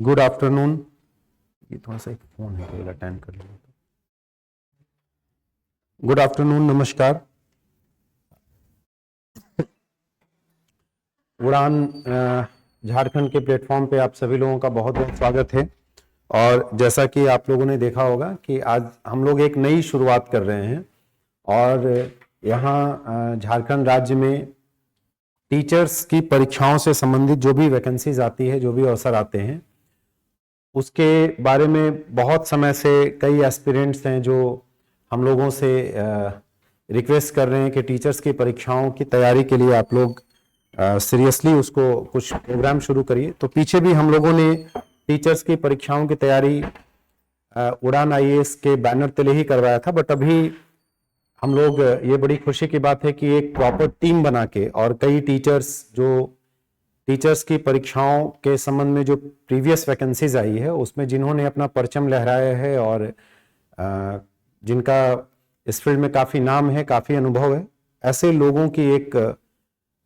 Good afternoon. ये थोड़ा सा एक फोन है तो अटेंड कर लीजिए। गुड आफ्टरनून, नमस्कार। उड़ान झारखंड के प्लेटफॉर्म पे आप सभी लोगों का बहुत बहुत स्वागत है। और जैसा कि आप लोगों ने देखा होगा कि आज हम लोग एक नई शुरुआत कर रहे हैं और यहाँ झारखंड राज्य में टीचर्स की परीक्षाओं से संबंधित जो भी वैकेंसीज आती है, जो भी अवसर आते हैं, उसके बारे में बहुत समय से कई एस्पिरेंट्स हैं जो हम लोगों से रिक्वेस्ट कर रहे हैं कि टीचर्स की परीक्षाओं की तैयारी के लिए आप लोग सीरियसली उसको कुछ प्रोग्राम शुरू करिए। तो पीछे भी हम लोगों ने टीचर्स की परीक्षाओं की तैयारी उड़ान आईएएस के बैनर तले ही करवाया था, बट अभी हम लोग, ये बड़ी खुशी की बात है कि एक प्रॉपर टीम बना के और कई टीचर्स की परीक्षाओं के संबंध में जो प्रीवियस वैकेंसीज आई है उसमें जिन्होंने अपना परचम लहराया है और जिनका इस फील्ड में काफ़ी नाम है, काफ़ी अनुभव है, ऐसे लोगों की एक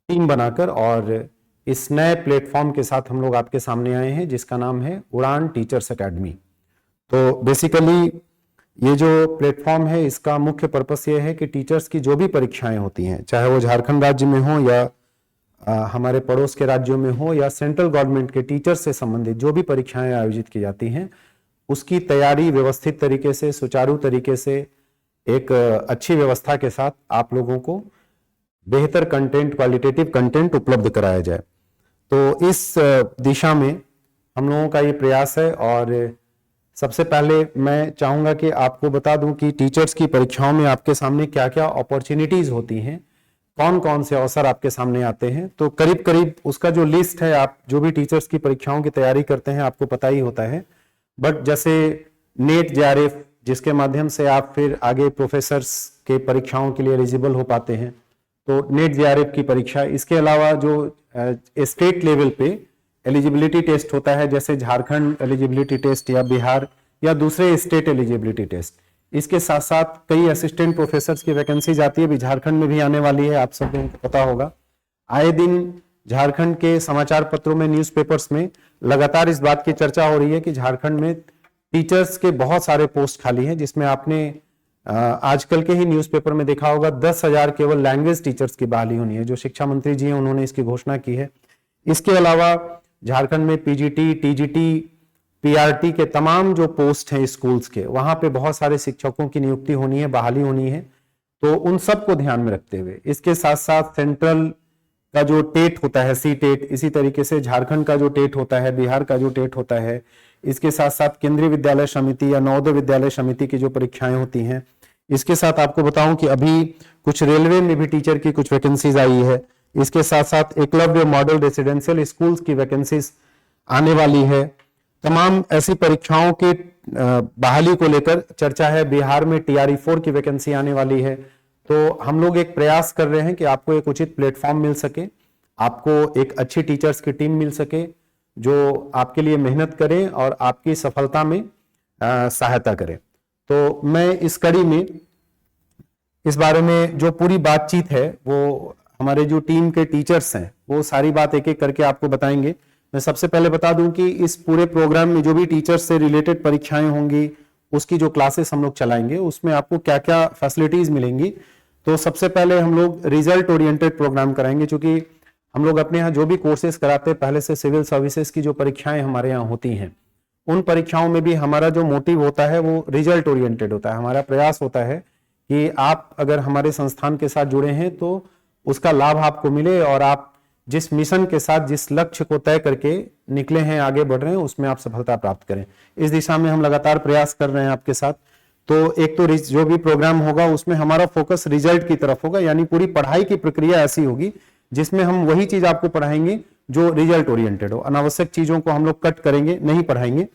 टीम बनाकर और इस नए प्लेटफॉर्म के साथ हम लोग आपके सामने आए हैं जिसका नाम है उड़ान टीचर्स एकेडमी। तो बेसिकली ये जो प्लेटफॉर्म है इसका मुख्य पर्पस ये है कि टीचर्स की जो भी परीक्षाएं होती हैं, चाहे वो झारखंड राज्य में हो या हमारे पड़ोस के राज्यों में हो या सेंट्रल गवर्नमेंट के टीचर्स से संबंधित जो भी परीक्षाएं आयोजित की जाती हैं, उसकी तैयारी व्यवस्थित तरीके से, सुचारू तरीके से, एक अच्छी व्यवस्था के साथ आप लोगों को बेहतर कंटेंट, क्वालिटेटिव कंटेंट उपलब्ध कराया जाए। तो इस दिशा में हम लोगों का ये प्रयास है। और सबसे पहले मैं चाहूँगा कि आपको बता दूं कि टीचर्स की परीक्षाओं में आपके सामने क्या क्या अपॉर्चुनिटीज़ होती हैं, कौन कौन से अवसर आपके सामने आते हैं। तो करीब करीब उसका जो लिस्ट है, आप जो भी टीचर्स की परीक्षाओं की तैयारी करते हैं आपको पता ही होता है। बट जैसे नेट जेआरएफ, जिसके माध्यम से आप फिर आगे प्रोफेसर्स के परीक्षाओं के लिए एलिजिबल हो पाते हैं, तो नेट जेआरएफ की परीक्षा। इसके अलावा जो स्टेट लेवल पे एलिजिबिलिटी टेस्ट होता है, जैसे झारखंड एलिजिबिलिटी टेस्ट या बिहार या दूसरे स्टेट एलिजिबिलिटी टेस्ट, इसके साथ साथ कई असिस्टेंट प्रोफेसर्स की वैकेंसीज आती है, भी झारखंड में भी आने वाली है, आप सब लोगों को पता होगा। आए दिन झारखंड के समाचार पत्रों में, न्यूज़पेपर्स में लगातार इस बात की चर्चा हो रही है कि झारखंड में टीचर्स के बहुत सारे पोस्ट खाली हैं, जिसमें आपने आजकल के ही न्यूज़पेपर में देखा होगा 10,000 केवल लैंग्वेज टीचर्स की बहाली होनी है, जो शिक्षा मंत्री जी हैं उन्होंने इसकी घोषणा की है। इसके अलावा झारखंड में पीजीटी, टीजीटी, पीआरटी के तमाम जो पोस्ट हैं स्कूल्स के, वहां पे बहुत सारे शिक्षकों की नियुक्ति होनी है, बहाली होनी है। तो उन सब को ध्यान में रखते हुए, इसके साथ साथ सेंट्रल का जो टेट होता है, सी टेट, इसी तरीके से झारखंड का जो टेट होता है, बिहार का जो टेट होता है, इसके साथ साथ केंद्रीय विद्यालय समिति या नवोदय विद्यालय समिति की जो परीक्षाएं होती हैं, इसके साथ आपको बताऊं कि अभी कुछ रेलवे में भी टीचर की कुछ वैकेंसीज आई है। इसके साथ साथ एकलव्य मॉडल रेसिडेंशियल स्कूल्स की वैकेंसीज आने वाली है। तमाम ऐसी परीक्षाओं के बहाली को लेकर चर्चा है। बिहार में टीआरई 4 की वैकेंसी आने वाली है। तो हम लोग एक प्रयास कर रहे हैं कि आपको एक उचित प्लेटफॉर्म मिल सके, आपको एक अच्छी टीचर्स की टीम मिल सके जो आपके लिए मेहनत करें और आपकी सफलता में सहायता करें। तो मैं इस कड़ी में, इस बारे में जो पूरी बातचीत है वो हमारे जो टीम के टीचर्स हैं वो सारी बात एक एक करके आपको बताएंगे। मैं सबसे पहले बता दूं कि इस पूरे प्रोग्राम में जो भी टीचर्स से रिलेटेड परीक्षाएं होंगी, उसकी जो क्लासेस हम लोग चलाएंगे, उसमें आपको क्या क्या फैसिलिटीज मिलेंगी। तो सबसे पहले हम लोग रिजल्ट ओरिएंटेड प्रोग्राम कराएंगे, क्योंकि हम लोग अपने यहाँ जो भी कोर्सेज कराते हैं, पहले से सिविल सर्विसेज की जो परीक्षाएं हमारे यहाँ होती हैं, उन परीक्षाओं में भी हमारा जो मोटिव होता है वो रिजल्ट ओरिएंटेड होता है। हमारा प्रयास होता है कि आप अगर हमारे संस्थान के साथ जुड़े हैं तो उसका लाभ आपको मिले और आप जिस मिशन के साथ, जिस लक्ष्य को तय करके निकले हैं, आगे बढ़ रहे हैं, उसमें आप सफलता प्राप्त करें। इस दिशा में हम लगातार प्रयास कर रहे हैं आपके साथ। तो एक तो जो भी प्रोग्राम होगा उसमें हमारा फोकस रिजल्ट की तरफ होगा, यानी पूरी पढ़ाई की प्रक्रिया ऐसी होगी जिसमें हम वही चीज आपको पढ़ाएंगे जो रिजल्ट ओरिएंटेड हो। अनावश्यक चीजों को हम लोग कट करेंगे, नहीं पढ़ाएंगे।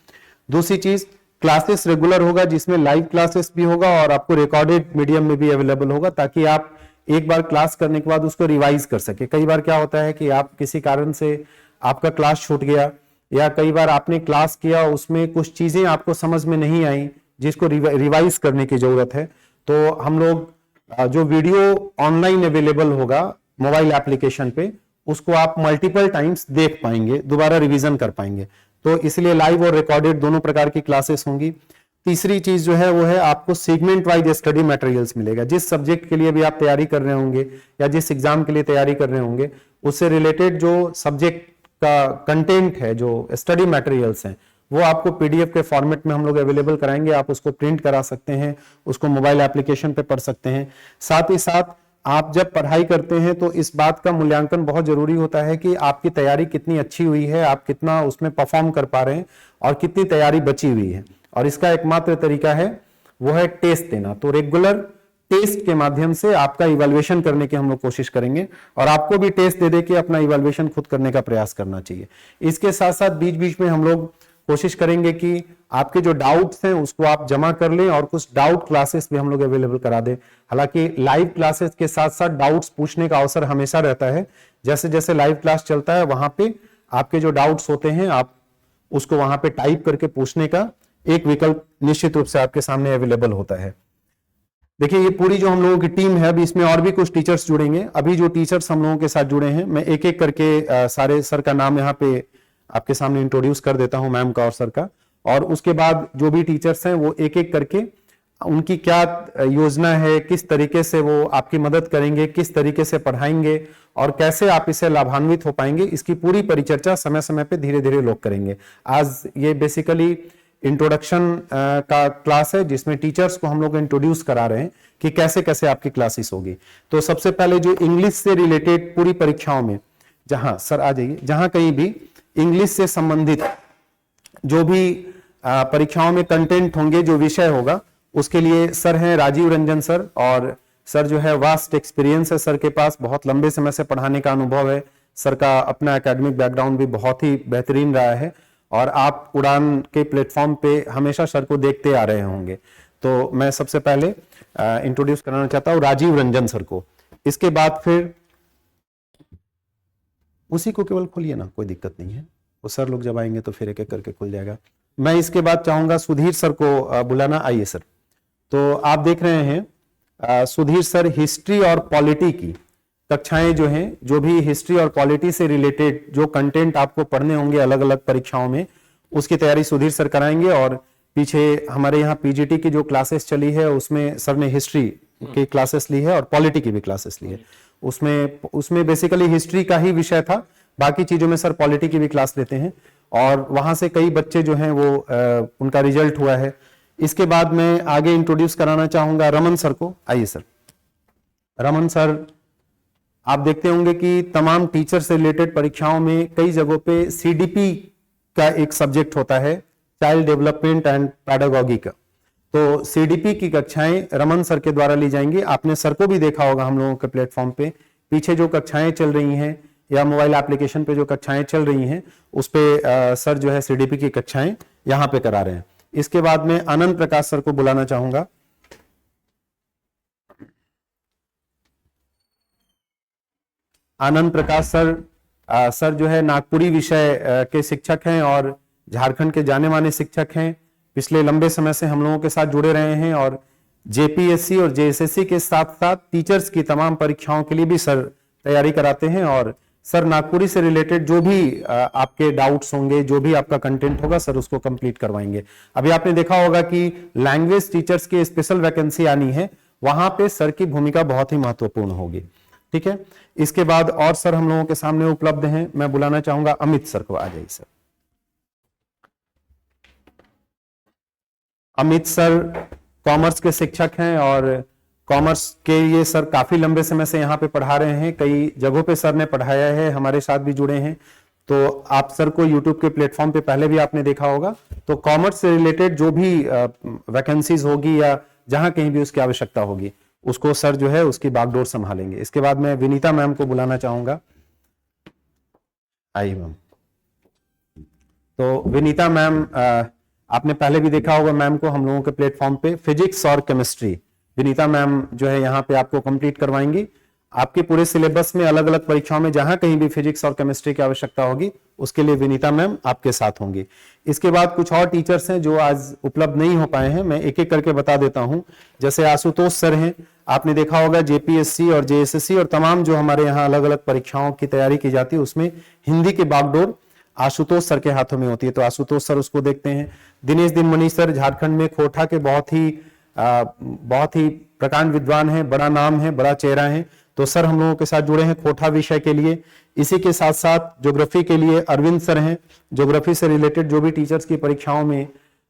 दूसरी चीज, क्लासेस रेगुलर होगा, जिसमें लाइव क्लासेस भी होगा और आपको रिकॉर्डेड मीडियम में भी अवेलेबल होगा, ताकि आप एक बार क्लास करने के बाद उसको रिवाइज कर सके। कई बार क्या होता है कि आप किसी कारण से आपका क्लास छूट गया, या कई बार आपने क्लास किया, उसमें कुछ चीजें आपको समझ में नहीं आई जिसको रिवाइज करने की जरूरत है। तो हम लोग जो वीडियो ऑनलाइन अवेलेबल होगा मोबाइल एप्लीकेशन पे, उसको आप मल्टीपल टाइम्स देख पाएंगे, दोबारा रिवीजन कर पाएंगे। तो इसलिए लाइव और रिकॉर्डेड दोनों प्रकार की क्लासेस होंगी। तीसरी चीज जो है वो है आपको सेगमेंट वाइज स्टडी मटेरियल्स मिलेगा। जिस सब्जेक्ट के लिए भी आप तैयारी कर रहे होंगे या जिस एग्जाम के लिए तैयारी कर रहे होंगे उससे रिलेटेड जो सब्जेक्ट का कंटेंट है, जो स्टडी मटेरियल्स हैं, वो आपको पीडीएफ के फॉर्मेट में हम लोग अवेलेबल कराएंगे। आप उसको प्रिंट करा सकते हैं, उसको मोबाइल एप्लीकेशन पे पढ़ सकते हैं। साथ ही साथ आप जब पढ़ाई करते हैं तो इस बात का मूल्यांकन बहुत जरूरी होता है कि आपकी तैयारी कितनी अच्छी हुई है, आप कितना उसमें परफॉर्म कर पा रहे हैं और कितनी तैयारी बची हुई है। और इसका एकमात्र तरीका है वो है टेस्ट देना। तो रेगुलर टेस्ट के माध्यम से आपका इवैल्यूएशन करने की हम लोग कोशिश करेंगे और आपको भी टेस्ट दे दे के अपना इवैल्यूएशन खुद करने का प्रयास करना चाहिए। इसके साथ साथ बीच बीच में हम लोग कोशिश करेंगे कि आपके जो डाउट्स हैं उसको आप जमा कर लें और कुछ डाउट क्लासेस भी हम लोग अवेलेबल करा दें। हालांकि लाइव क्लासेस के साथ साथ डाउट्स पूछने का अवसर हमेशा रहता है। जैसे जैसे लाइव क्लास चलता है वहां पे आपके जो डाउट्स होते हैं आप उसको वहां पे टाइप करके पूछने का एक विकल्प निश्चित रूप से आपके सामने अवेलेबल होता है। देखिए ये पूरी जो हम लोगों की टीम है, अभी इसमें और भी कुछ टीचर्स जुड़ेंगे। अभी जो टीचर्स हम लोगों के साथ जुड़े हैं मैं एक एक करके सारे सर का नाम यहाँ पे आपके सामने इंट्रोड्यूस कर देता हूं, मैम का और सर का। और उसके बाद जो भी टीचर्स हैं वो एक एक करके उनकी क्या योजना है, किस तरीके से वो आपकी मदद करेंगे, किस तरीके से पढ़ाएंगे और कैसे आप इससे लाभान्वित हो पाएंगे, इसकी पूरी परिचर्चा समय समय पे धीरे धीरे लोग करेंगे। आज ये बेसिकली इंट्रोडक्शन का क्लास है जिसमें टीचर्स को हम लोग इंट्रोड्यूस करा रहे हैं कि कैसे कैसे आपकी क्लासेस होगी। तो सबसे पहले जो इंग्लिश से रिलेटेड पूरी परीक्षाओं में जहां सर आ जाइए, जहां कहीं भी इंग्लिश से संबंधित जो भी परीक्षाओं में कंटेंट होंगे, जो विषय होगा, उसके लिए सर हैं राजीव रंजन सर। और सर जो है वास्ट एक्सपीरियंस है सर के पास, बहुत लंबे समय से पढ़ाने का अनुभव है। सर का अपना एकेडमिक बैकग्राउंड भी बहुत ही बेहतरीन रहा है और आप उड़ान के प्लेटफॉर्म पे हमेशा सर को देखते आ रहे होंगे। तो मैं सबसे पहले इंट्रोड्यूस कराना चाहता हूं राजीव रंजन सर को। इसके बाद फिर उसी को केवल खोलिए ना, कोई दिक्कत नहीं है, वो सर लोग जब आएंगे तो फिर एक एक करके खुल जाएगा। मैं इसके बाद चाहूंगा सुधीर सर को बुलाना। आइए सर। तो आप देख रहे हैं सुधीर सर हिस्ट्री और पॉलिटी की कक्षाएं जो हैं, जो भी हिस्ट्री और पॉलिटी से रिलेटेड जो कंटेंट आपको पढ़ने होंगे अलग अलग परीक्षाओं में, उसकी तैयारी सुधीर सर कराएंगे। और पीछे हमारे यहाँ पीजीटी की जो क्लासेस चली है उसमें सर ने हिस्ट्री की क्लासेस ली है और पॉलिटी की भी क्लासेस ली है। उसमें बेसिकली हिस्ट्री का ही विषय था, बाकी चीजों में सर पॉलिटी की भी क्लास लेते हैं और वहां से कई बच्चे जो हैं वो उनका रिजल्ट हुआ है। इसके बाद मैं आगे इंट्रोड्यूस कराना चाहूंगा रमन सर को। आइए सर। रमन सर, आप देखते होंगे कि तमाम टीचर से रिलेटेड परीक्षाओं में कई जगहों पे सीडीपी का एक सब्जेक्ट होता है, चाइल्ड डेवलपमेंट एंड पैडागॉजी का। तो सीडीपी की कक्षाएं रमन सर के द्वारा ली जाएंगी। आपने सर को भी देखा होगा हम लोगों के प्लेटफॉर्म पे, पीछे जो कक्षाएं चल रही हैं या मोबाइल एप्लीकेशन पे जो कक्षाएं चल रही हैं उस पे सर जो है सीडीपी की कक्षाएं यहां पे करा रहे हैं। इसके बाद में आनंद प्रकाश सर को बुलाना चाहूंगा। आनंद प्रकाश सर सर जो है नागपुरी विषय के शिक्षक हैं और झारखंड के जाने माने शिक्षक हैं। पिछले लंबे समय से हम लोगों के साथ जुड़े रहे हैं और जेपीएससी और जेएसएससी के साथ साथ टीचर्स की तमाम परीक्षाओं के लिए भी सर तैयारी कराते हैं। और सर नागपुरी से रिलेटेड जो भी आपके डाउट्स होंगे, जो भी आपका कंटेंट होगा, सर उसको कंप्लीट करवाएंगे। अभी आपने देखा होगा कि लैंग्वेज टीचर्स की स्पेशल वैकेंसी आनी है, वहां पे सर की भूमिका बहुत ही महत्वपूर्ण होगी। ठीक है। इसके बाद और सर हम लोगों के सामने उपलब्ध हैं। मैं बुलाना चाहूंगा अमित सर को। आ जाइए सर। अमित सर कॉमर्स के शिक्षक हैं और कॉमर्स के ये सर काफी लंबे समय से यहाँ पे पढ़ा रहे हैं, कई जगहों पे सर ने पढ़ाया है, हमारे साथ भी जुड़े हैं। तो आप सर को यूट्यूब के प्लेटफॉर्म पे पहले भी आपने देखा होगा। तो कॉमर्स से रिलेटेड जो भी वैकेंसीज होगी या जहां कहीं भी उसकी आवश्यकता होगी उसको सर जो है उसकी बागडोर संभालेंगे। इसके बाद मैं विनीता मैम को बुलाना चाहूंगा। आइए मैम। तो विनीता मैम, आपने पहले भी देखा होगा मैम को हम लोगों के प्लेटफॉर्म पे। फिजिक्स और केमिस्ट्री विनीता मैम जो है यहाँ पे आपको कंप्लीट करवाएंगी। आपके पूरे सिलेबस में अलग अलग परीक्षाओं में जहां कहीं भी फिजिक्स और केमिस्ट्री की आवश्यकता होगी उसके लिए विनीता मैम आपके साथ होंगी। इसके बाद कुछ और टीचर्स हैं जो आज उपलब्ध नहीं हो पाए हैं, मैं एक एक करके बता देता हूं। जैसे आशुतोष सर हैं, आपने देखा होगा जेपीएससी और जेएसएससी और तमाम जो हमारे यहाँ अलग अलग परीक्षाओं की तैयारी की जाती है उसमें हिंदी के बागडोर आशुतोष सर के हाथों में होती है, तो आशुतोष सर उसको देखते हैं। दिनेश दिनमणि सर झारखंड में खोटा के बहुत ही प्रकांड विद्वान हैं, बड़ा नाम है, बड़ा चेहरा है, तो सर हम लोगों के साथ जुड़े हैं खोटा विषय के लिए। इसी के साथ साथ ज्योग्राफी के लिए अरविंद सर हैं, ज्योग्राफी से रिलेटेड जो भी टीचर्स की परीक्षाओं में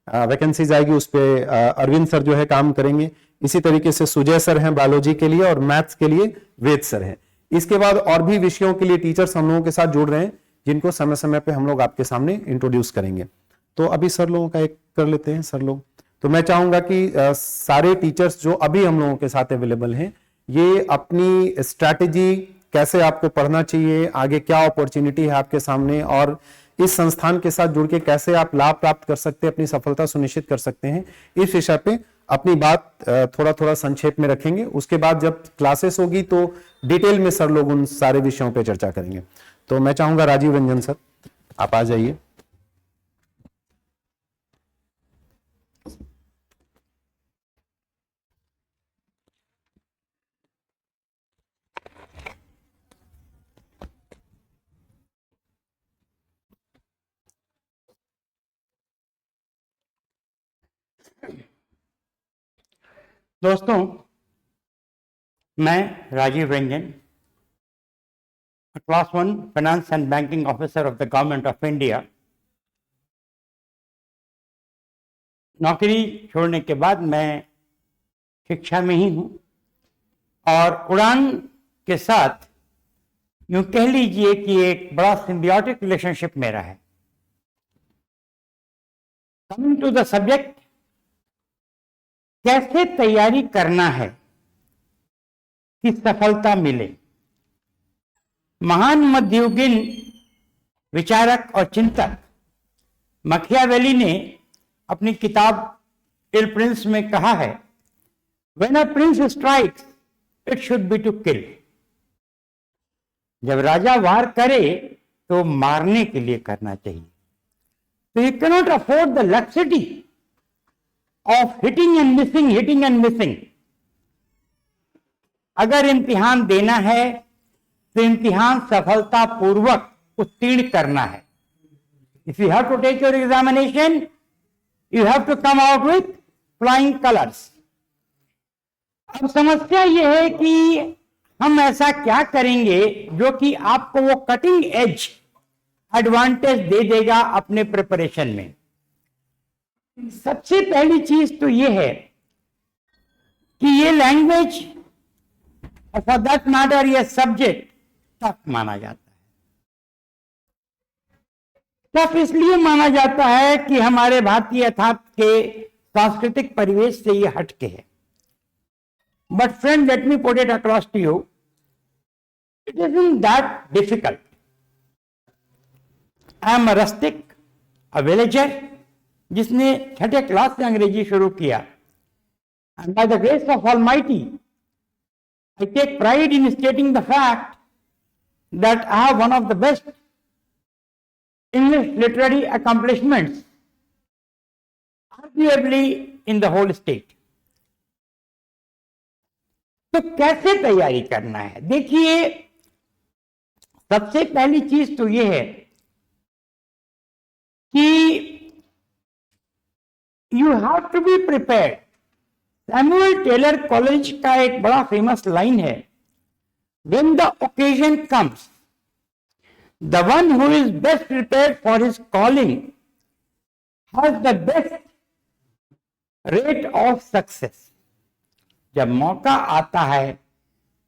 वैकेंसीज आएगी उस पे अरविंद सर जो है काम करेंगे। इसी तरीके से सुजय सर हैं बायोलॉजी के लिए, और मैथ्स के लिए वेद सर हैं। इसके बाद और भी विषयों के लिए टीचर्स हम लोगों के साथ जुड़ रहे हैं, जिनको समय समय पे हम लोग आपके सामने इंट्रोड्यूस करेंगे। तो अभी सर लोगों का एक कर लेते हैं सर लोग। तो मैं चाहूंगा कि सारे टीचर्स जो अभी हम लोगों के साथ अवेलेबल हैं, ये अपनी स्ट्रैटेजी कैसे आपको पढ़ना चाहिए, आगे क्या अपॉर्चुनिटी है आपके सामने, और इस संस्थान के साथ जुड़ के कैसे आप लाभ प्राप्त कर सकते हैं, अपनी सफलता सुनिश्चित कर सकते हैं, इस विषय पे अपनी बात थोड़ा थोड़ा संक्षेप में रखेंगे। उसके बाद जब क्लासेस होगी तो डिटेल में सर लोग उन सारे विषयों पे चर्चा करेंगे। तो मैं चाहूंगा राजीव रंजन सर आप आ जाइए। दोस्तों, मैं Rajiv Ranjan, class 1 finance and banking officer of the government of India. नौकरी छोड़ने के बाद मैं शिक्षा में ही हूँ, और उड़ान के साथ यूं कह लीजिए कि एक बड़ा सिम्बियोटिक रिलेशनशिप मेरा है। कमिंग टू द सब्जेक्ट, कैसे तैयारी करना है कि सफलता मिले। महान मध्ययुगीन विचारक और चिंतक मकियावेली ने अपनी किताब इल प्रिंस में कहा है, when a prince strikes it should be to kill. जब राजा वार करे तो मारने के लिए करना चाहिए। तो you cannot afford the laxity of hitting and missing। अगर इम्तिहान देना है तो इम्तिहान सफलता पूर्वक उत्तीर्ण करना है। If you have to take your examination, you have to come out with flying colors। अब समस्या यह है कि हम ऐसा क्या करेंगे जो कि आपको वो कटिंग एज एडवांटेज दे देगा अपने प्रिपरेशन में। सबसे पहली चीज तो यह है कि ये लैंग्वेज और फॉर दैट मैटर ये सब्जेक्ट टफ माना जाता है। टफ इसलिए माना जाता है कि हमारे भारतीय यथार्थ के सांस्कृतिक परिवेश से ये हटके है। But friend, let me put it across to you, it isn't that difficult. I am a rustic, a villager, जिसने 6th क्लास से अंग्रेजी शुरू किया। And by the grace of almighty I take pride in stating the fact that I have one of the best English literary accomplishments arguably in the whole state. तो कैसे तैयारी करना है? देखिए, सबसे पहली चीज तो यह है कि you have to be prepared. Samuel Taylor Coleridge का एक बड़ा फेमस लाइन है, when the occasion comes the one who is best prepared for his calling has the best rate of success. जब मौका आता है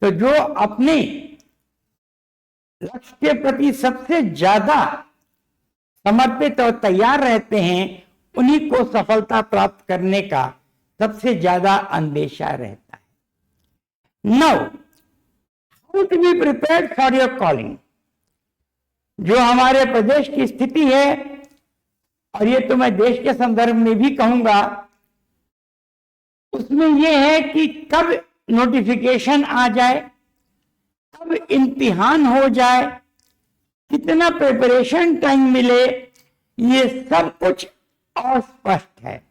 तो जो अपने लक्ष्य के प्रति सबसे ज्यादा समर्पित और तैयार रहते हैं, उन्हीं को सफलता प्राप्त करने का सबसे ज्यादा अंदेशा रहता है। Now, how to be prepared for your calling. जो हमारे प्रदेश की स्थिति है, और ये तो मैं देश के संदर्भ में भी कहूंगा, उसमें यह है कि कब नोटिफिकेशन आ जाए, कब इम्तिहान हो जाए, कितना प्रिपरेशन टाइम मिले, ये सब कुछ अस्पष्ट है।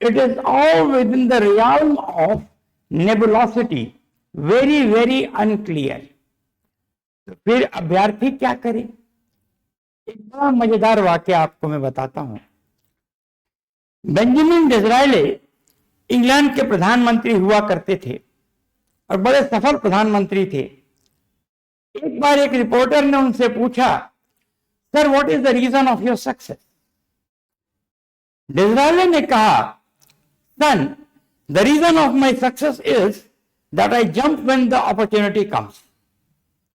It is all within the realm of nebulosity, very very unclear. तो फिर अभ्यर्थी क्या करे? एक बड़ा मजेदार वाक्य आपको मैं बताता हूं। बेंजामिन डिज़रायली इंग्लैंड के प्रधानमंत्री हुआ करते थे और बड़े सफल प्रधानमंत्री थे। एक बार एक रिपोर्टर ने उनसे पूछा, sir what is the reason of your success? Disraeli ने कहा, son the reason of my success is that I jump when the opportunity comes.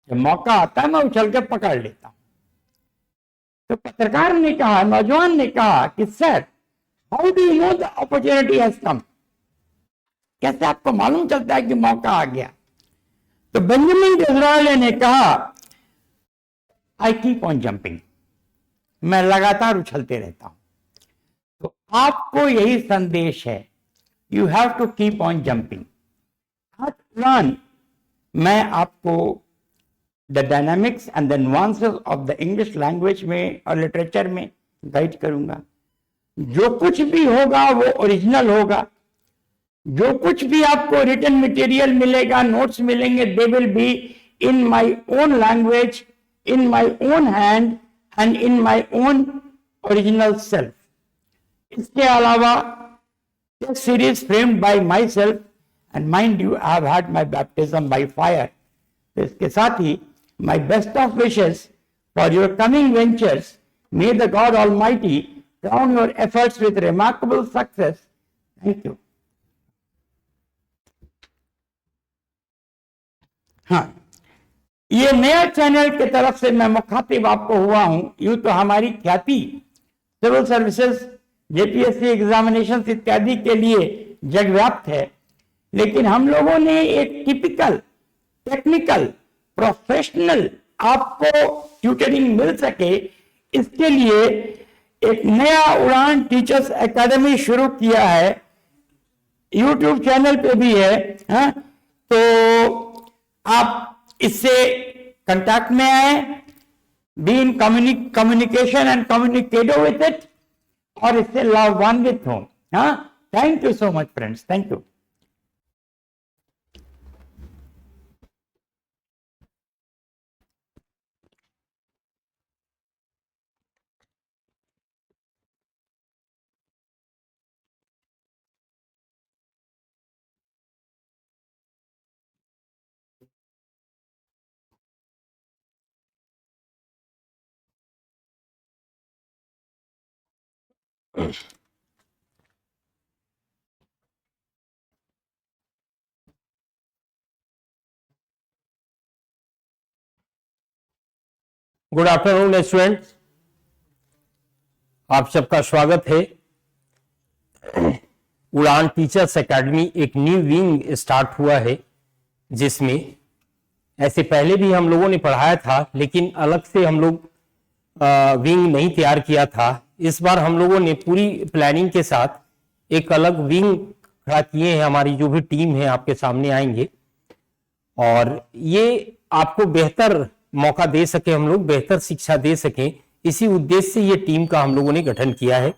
जब मौका आता है मैं उछल के पकड़ लेता हूं। तो पत्रकार ने कहा, नौजवान ने कहा कि sir how do you know the opportunity has come? कैसे आपको मालूम चलता है कि मौका आ गया? तो बेंजामिन डिज़रायली ने कहा, आई कीप ऑन जंपिंग, मैं लगातार उछलते रहता हूं। तो आपको यही संदेश है, you have to keep on jumping. आज उड़ान मैं आपको the dynamics and the nuances of the English language में और लिटरेचर में गाइड करूंगा। जो कुछ भी होगा वो ओरिजिनल होगा। जो कुछ भी आपको रिटन मटेरियल मिलेगा, नोट्स मिलेंगे, they will be in my own language, in my own hand and in my own original self. इसके अलावा this series framed by myself and mind you I have had my baptism by fire। तो इसके साथ ही my best of wishes for your coming ventures। May the God Almighty crown your efforts with remarkable success। Thank you। हाँ, ये नया channel की तरफ से मैं मुखातिब आपको हुआ हूं। यूं तो हमारी ख्याति सिविल सर्विसेज, जेपीएससी एग्जामिनेशन इत्यादि के लिए जगव्याप्त है, लेकिन हम लोगों ने एक टिपिकल टेक्निकल प्रोफेशनल आपको ट्यूटरिंग मिल सके, इसके लिए एक नया उड़ान टीचर्स एकेडमी शुरू किया है। यूट्यूब चैनल पे भी है। हाँ, तो आप इससे कांटेक्ट में आए, be in communication and communicative with it, और इससे लाभान्वित हो। हाँ, thank you so much friends, thank you. Good afternoon students, आप सबका स्वागत है। उड़ान टीचर्स एकेडमी एक न्यू विंग स्टार्ट हुआ है, जिसमें ऐसे पहले भी हम लोगों ने पढ़ाया था, लेकिन अलग से हम लोग विंग नहीं तैयार किया था। इस बार हम लोगों ने पूरी प्लानिंग के साथ एक अलग विंग खड़ा किए हैं। हमारी जो भी टीम है आपके सामने आएंगे और ये आपको बेहतर मौका दे सके, हम लोग बेहतर शिक्षा दे सकें, इसी उद्देश्य से ये टीम का हम लोगों ने गठन किया है।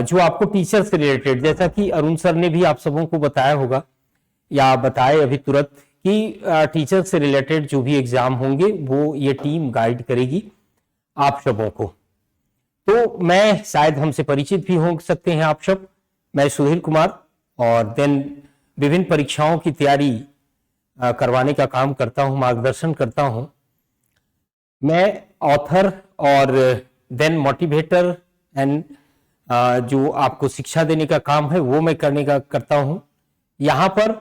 जो आपको टीचर से रिलेटेड, जैसा कि अरुण सर ने भी आप सबों को बताया होगा या बताए अभी तुरंत, कि टीचर से रिलेटेड जो भी एग्जाम होंगे वो ये टीम गाइड करेगी आप सबों को। तो मैं, शायद हमसे परिचित भी हो सकते हैं आप सब, मैं सुधीर कुमार, और देन विभिन्न परीक्षाओं की तैयारी करवाने का काम करता हूं, मार्गदर्शन करता हूं। मैं ऑथर और देन मोटिवेटर एंड जो आपको शिक्षा देने का काम है वो मैं करता हूं। यहाँ पर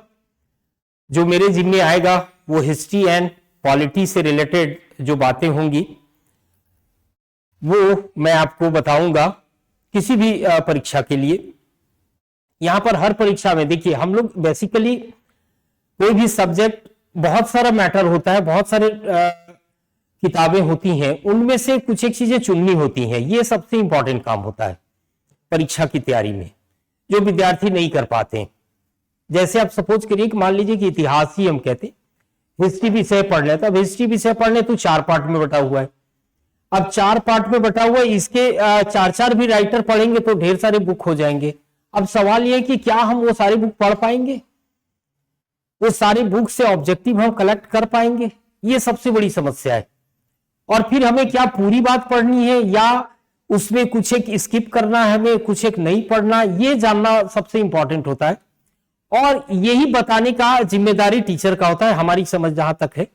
जो मेरे जिम्मे आएगा वो हिस्ट्री एंड पॉलिटी से रिलेटेड जो बातें होंगी वो मैं आपको बताऊंगा किसी भी परीक्षा के लिए। यहाँ पर हर परीक्षा में देखिए, हम लोग बेसिकली कोई भी सब्जेक्ट, बहुत सारा मैटर होता है, बहुत सारे किताबें होती हैं, उनमें से कुछ एक चीजें चुननी होती हैं। ये सबसे इंपॉर्टेंट काम होता है परीक्षा की तैयारी में, जो विद्यार्थी नहीं कर पाते हैं। जैसे आप सपोज करिए कि मान लीजिए कि इतिहास ही हम कहते, हिस्ट्री विषय पढ़ लेता। अब हिस्ट्री विषय पढ़ने तो 4 पार्ट में बटा हुआ है। अब 4 पार्ट में बटा हुआ है, इसके 4 भी राइटर पढ़ेंगे तो ढेर सारे बुक हो जाएंगे। अब सवाल यह कि क्या हम वो सारी बुक पढ़ पाएंगे, वो सारी बुक से ऑब्जेक्टिव हम कलेक्ट कर पाएंगे? ये सबसे बड़ी समस्या है। और फिर हमें क्या पूरी बात पढ़नी है या उसमें कुछ एक स्किप करना है, हमें कुछ एक नहीं पढ़ना, ये जानना सबसे इंपॉर्टेंट होता है। और यही बताने का जिम्मेदारी टीचर का होता है, हमारी समझ जहां तक है।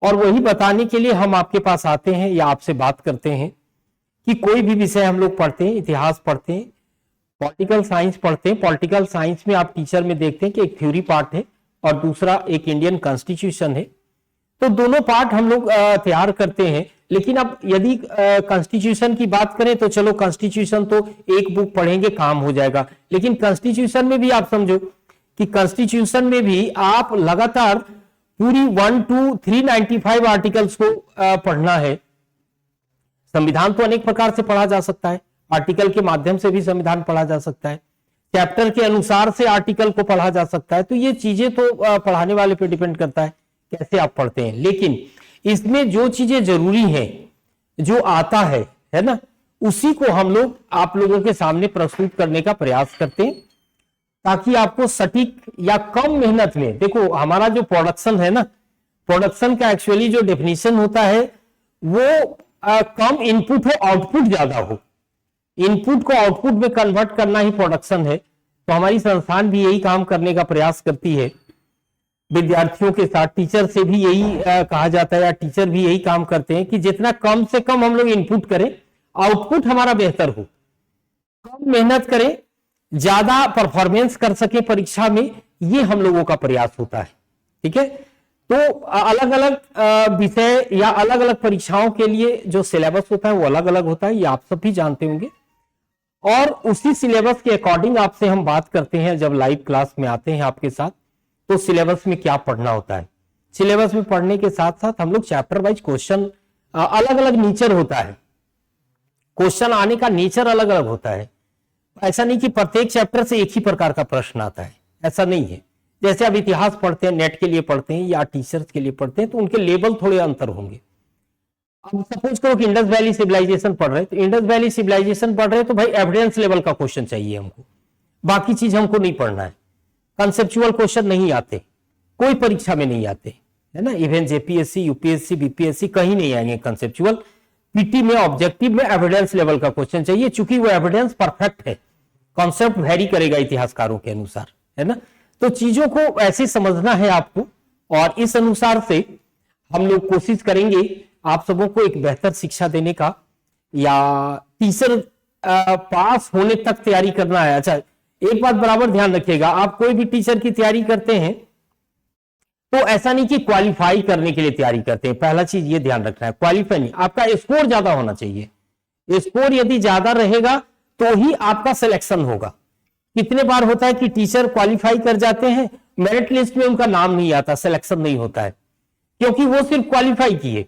और वही बताने के लिए हम आपके पास आते हैं या आपसे बात करते हैं कि कोई भी विषय हम लोग पढ़ते हैं, इतिहास पढ़ते हैं, पॉलिटिकल साइंस पढ़ते हैं। पॉलिटिकल साइंस में आप टीचर में देखते हैं कि एक थ्योरी पार्ट है और दूसरा एक इंडियन कॉन्स्टिट्यूशन है। तो दोनों पार्ट हम लोग तैयार करते हैं। लेकिन अब यदि कॉन्स्टिट्यूशन की बात करें तो चलो कॉन्स्टिट्यूशन तो एक बुक पढ़ेंगे काम हो जाएगा, लेकिन कॉन्स्टिट्यूशन में भी आप समझो कि कॉन्स्टिट्यूशन में भी आप लगातार पूरी 1 to 395 आर्टिकल्स को पढ़ना है। संविधान तो अनेक प्रकार से पढ़ा जा सकता है, आर्टिकल के माध्यम से भी संविधान पढ़ा जा सकता है, चैप्टर के अनुसार से आर्टिकल को पढ़ा जा सकता है। तो ये चीजें तो पढ़ाने वाले पे डिपेंड करता है कैसे आप पढ़ते हैं। लेकिन इसमें जो चीजें जरूरी हैं, जो आता है ना, उसी को हम लोग आप लोगों के सामने प्रस्तुत करने का प्रयास करते हैं ताकि आपको सटीक या कम मेहनत में, देखो हमारा जो प्रोडक्शन है ना, प्रोडक्शन का एक्चुअली जो डेफिनेशन होता है वो कम इनपुट हो, आउटपुट ज्यादा हो। इनपुट को आउटपुट में कन्वर्ट करना ही प्रोडक्शन है। तो हमारी संस्थान भी यही काम करने का प्रयास करती है विद्यार्थियों के साथ। टीचर से भी यही कहा जाता है या टीचर भी यही काम करते हैं कि जितना कम से कम हम लोग इनपुट करें, आउटपुट हमारा बेहतर हो। कम मेहनत करें, ज्यादा परफॉर्मेंस कर सके परीक्षा में, ये हम लोगों का प्रयास होता है। ठीक है, तो अलग अलग विषय या अलग अलग परीक्षाओं के लिए जो सिलेबस होता है वो अलग अलग होता है, ये आप सब भी जानते होंगे। और उसी सिलेबस के अकॉर्डिंग आपसे हम बात करते हैं जब लाइव क्लास में आते हैं आपके साथ, तो सिलेबस में क्या पढ़ना होता है। सिलेबस में पढ़ने के साथ साथ हम लोग चैप्टर वाइज क्वेश्चन, अलग अलग नेचर होता है, क्वेश्चन आने का नेचर अलग अलग होता है। ऐसा नहीं कि प्रत्येक चैप्टर से एक ही प्रकार का प्रश्न आता है, ऐसा नहीं है। जैसे आप इतिहास पढ़ते हैं, नेट के लिए पढ़ते हैं या टीचर्स के लिए पढ़ते हैं, तो उनके लेवल थोड़े अंतर होंगे। अब सपोज करो कि इंडस वैली सिविलाइजेशन पढ़ रहे हैं, तो इंडस वैली सिविलाइजेशन पढ़ रहे हैं तो भाई एविडेंस लेवल का क्वेश्चन चाहिए हमको, बाकी चीज हमको नहीं पढ़ना है। कंसेप्चुअल क्वेश्चन नहीं आते, कोई परीक्षा में नहीं आते, है ना। इवन जेपीएससी, यूपीएससी, बीपीएससी कहीं नहीं आएंगे कंसेप्चुअल। पीटी में, ऑब्जेक्टिव में एविडेंस लेवल का क्वेश्चन चाहिए, चूंकि वो एविडेंस परफेक्ट है, कॉन्सेप्ट वेरी करेगा इतिहासकारों के अनुसार, है ना। तो चीजों को ऐसे समझना है आपको, और इस अनुसार से हम लोग कोशिश करेंगे आप सबों को एक बेहतर शिक्षा देने का, या टीचर पास होने तक तैयारी करना है। अच्छा, एक बात बराबर ध्यान रखिएगा, आप कोई भी टीचर की तैयारी करते हैं तो ऐसा नहीं कि क्वालिफाई करने के लिए तैयारी करते हैं। पहला चीज ये ध्यान रखना है, क्वालिफाई नहीं, आपका स्कोर ज्यादा होना चाहिए। स्कोर यदि ज्यादा रहेगा तो ही आपका सिलेक्शन होगा। कितने बार होता है कि टीचर क्वालिफाई कर जाते हैं, मेरिट लिस्ट में उनका नाम नहीं आता, सिलेक्शन नहीं होता है, क्योंकि वो सिर्फ क्वालिफाई किए,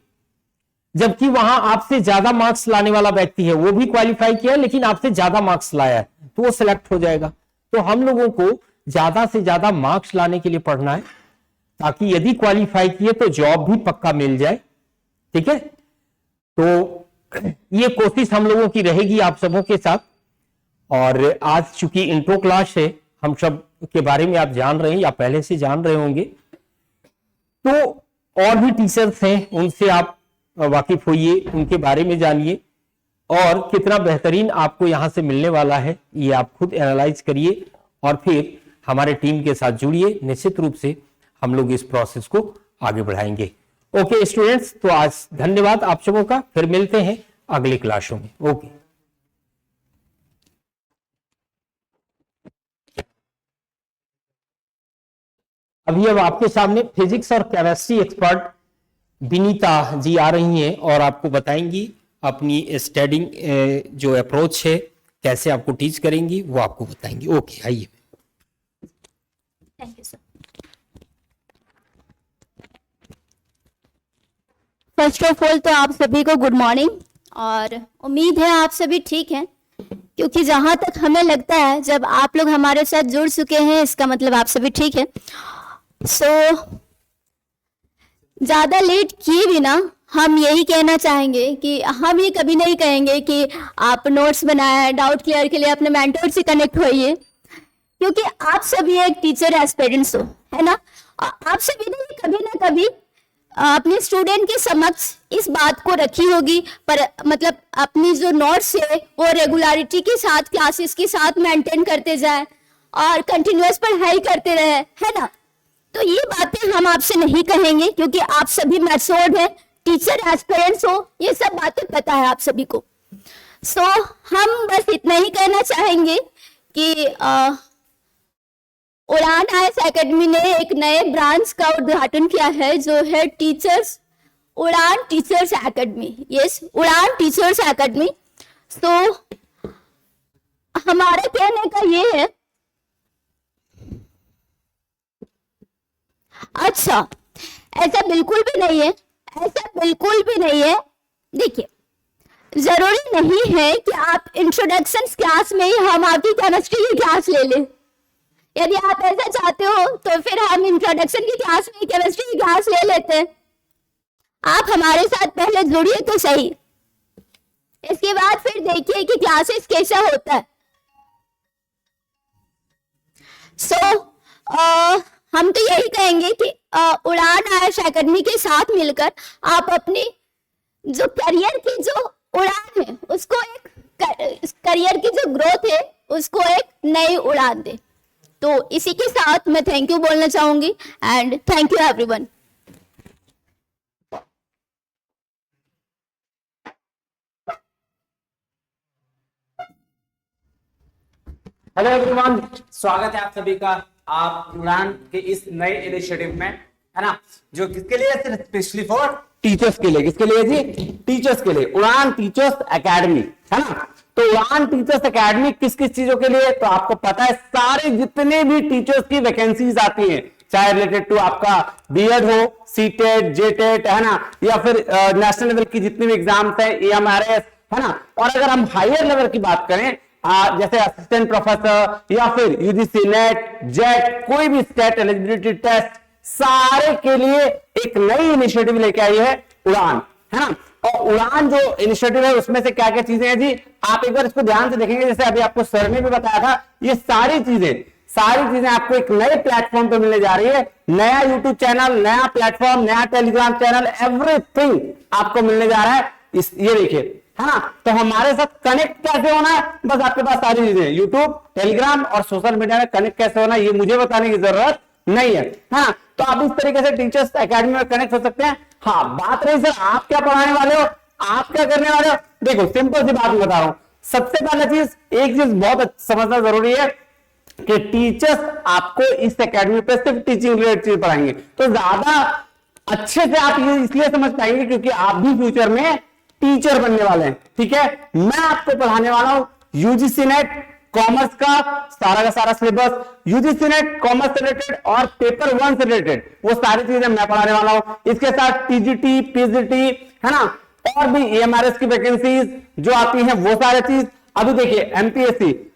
जबकि वहां आपसे ज्यादा मार्क्स लाने वाला व्यक्ति है, वो भी क्वालिफाई किया लेकिन आपसे ज्यादा मार्क्स लाया है, तो वो सिलेक्ट हो जाएगा। तो हम लोगों को ज्यादा से ज्यादा मार्क्स लाने के लिए पढ़ना है, ताकि यदि क्वालिफाई किए तो जॉब भी पक्का मिल जाए। ठीक है, तो ये कोशिश हम लोगों की रहेगी आप सबों के साथ। और आज चूंकि इंट्रो क्लास है, हम सब के बारे में आप जान रहे हैं या पहले से जान रहे होंगे, तो और भी टीचर्स हैं, उनसे आप वाकिफ होइए, उनके बारे में जानिए, और कितना बेहतरीन आपको यहां से मिलने वाला है ये आप खुद एनालाइज करिए, और फिर हमारे टीम के साथ जुड़िए। निश्चित रूप से हम लोग इस प्रोसेस को आगे बढ़ाएंगे। ओके स्टूडेंट्स, तो आज धन्यवाद आप सबों का, फिर मिलते हैं अगली क्लासों में। ओके, अभी अब आपके सामने फिजिक्स और केमिस्ट्री एक्सपर्ट विनीता जी आ रही हैं और आपको बताएंगी अपनी स्टडिंग जो अप्रोच है, कैसे आपको टीच करेंगी, वो आपको बताएंगी। ओके, आइए। Thank you sir. First of all तो आप सभी को गुड मॉर्निंग, और उम्मीद है आप सभी ठीक हैं, क्योंकि जहां तक हमें लगता है जब आप लोग हमारे साथ जुड़ चुके हैं, इसका मतलब आप सभी ठीक है। सो ज्यादा लेट किए बिना हम यही कहना चाहेंगे कि हम ये कभी नहीं कहेंगे कि आप नोट्स बनाए, डाउट क्लियर के लिए अपने मेंटर से कनेक्ट होइए, क्योंकि आप सभी एक टीचर एस्पिरेंट्स हो, है ना। आप सभी ने कभी ना कभी अपने स्टूडेंट के समक्ष इस बात को रखी होगी, पर मतलब अपनी जो नोट्स है वो रेगुलरिटी के साथ क्लासेस के साथ मेंटेन करते जाए और कंटिन्यूअस पढ़ाई करते रहे, है ना। तो ये बातें हम आपसे नहीं कहेंगे क्योंकि आप सभी मैच्योर्ड हैं, टीचर एस्पिरेंट्स हो, ये सब बातें पता है आप सभी को। सो हम बस इतना ही कहना चाहेंगे कि उड़ान आईएएस एकेडमी ने एक नए ब्रांच का उद्घाटन किया है जो है टीचर्स उड़ान टीचर्स एकेडमी। यस, उड़ान टीचर्स एकेडमी। सो हमारे कहने का ये है, अच्छा ऐसा बिल्कुल भी नहीं है, ऐसा बिल्कुल भी नहीं है। देखिए, जरूरी नहीं है कि आप इंट्रोडक्शन क्लास में ही हम आपकी केमिस्ट्री की क्लास ले लें। यदि आप ऐसा चाहते हो तो फिर हम इंट्रोडक्शन की क्लास में केमिस्ट्री की क्लास ले लेते हैं। आप हमारे साथ पहले जुड़िए तो सही, इसके बाद फिर देखिए कि क्लासेस कैसा होता है। सो हम तो यही कहेंगे कि उड़ान आईएएस एकेडमी के साथ मिलकर आप अपनी जो करियर की जो उड़ान है उसको एक करियर की जो ग्रोथ है उसको एक नई उड़ान दे। तो इसी के साथ मैं थैंक यू बोलना चाहूंगी and thank you everyone. Hello everyone, स्वागत है आप सभी का आप उड़ान के इस नए इनिशिएटिव में, है ना, जो किसके लिए है, स्पेशली फॉर टीचर्स के लिए। किसके लिए जी? टीचर्स के लिए। उड़ान टीचर्स एकेडमी, है ना। तो उड़ान टीचर्स एकेडमी किस किस चीजों के लिए? तो आपको पता है सारे जितने भी टीचर्स की वैकेंसीज आती हैं, चाहे रिलेटेड टू आपका बीएड हो, सीटेट, जेटेट, है ना, या फिर नेशनल लेवल की जितनी भी एग्जाम्स है, एएमआरएस, है ना। और अगर हम हायर लेवल की बात करें, जैसे असिस्टेंट प्रोफेसर या फिर यूजीसी नेट, जेट, कोई भी स्टेट एलिजिबिलिटी टेस्ट, सारे के लिए एक नई इनिशिएटिव लेके आई है उड़ान, है ना। और उड़ान जो इनिशिएटिव है उसमें से क्या क्या चीजें हैं जी, आप एक बार इसको ध्यान से देखेंगे। जैसे अभी आपको सर ने भी बताया था, ये सारी चीजें आपको एक नए प्लेटफॉर्म पे मिलने जा रही है। नया यूट्यूब चैनल, नया प्लेटफॉर्म, नया टेलीग्राम चैनल, एवरीथिंग आपको मिलने जा रहा है। ये देखिए, है ना। तो हमारे साथ कनेक्ट कैसे होना है, बस आपके पास सारी चीजें, यूट्यूब, टेलीग्राम और सोशल मीडिया में कनेक्ट कैसे होना है ये मुझे बताने की जरूरत नहीं है ना। तो आप इस तरीके से टीचर्स एकेडमी में कनेक्ट हो सकते हैं। हाँ, बात रही सर आप क्या पढ़ाने वाले हो, आप क्या करने वाले हो, देखो सिंपल सी बात बता रहा हूं। सबसे पहला चीज, एक चीज बहुत समझना जरूरी है कि टीचर्स आपको इस एकेडमी पे सिर्फ टीचिंग रिलेटेड चीज पढ़ाएंगे। तो ज्यादा अच्छे से आप ये इसलिए समझ पाएंगे क्योंकि आप भी फ्यूचर में टीचर बनने वाले हैं, ठीक है। मैं आपको पढ़ाने वाला हूं यूजीसी नेट कॉमर्स का सारा सिलेबस, यूजीसी नेट कॉमर्स से रिलेटेड और पेपर 1 से रिलेटेड वो सारी चीजें मैं पढ़ाने वाला हूं। इसके साथ टीजीटी, पीजीटी, है ना, और भी एएमआरएस की वैकेंसीज जो आती हैं वो सारी चीज। अभी देखिए एमपीएससी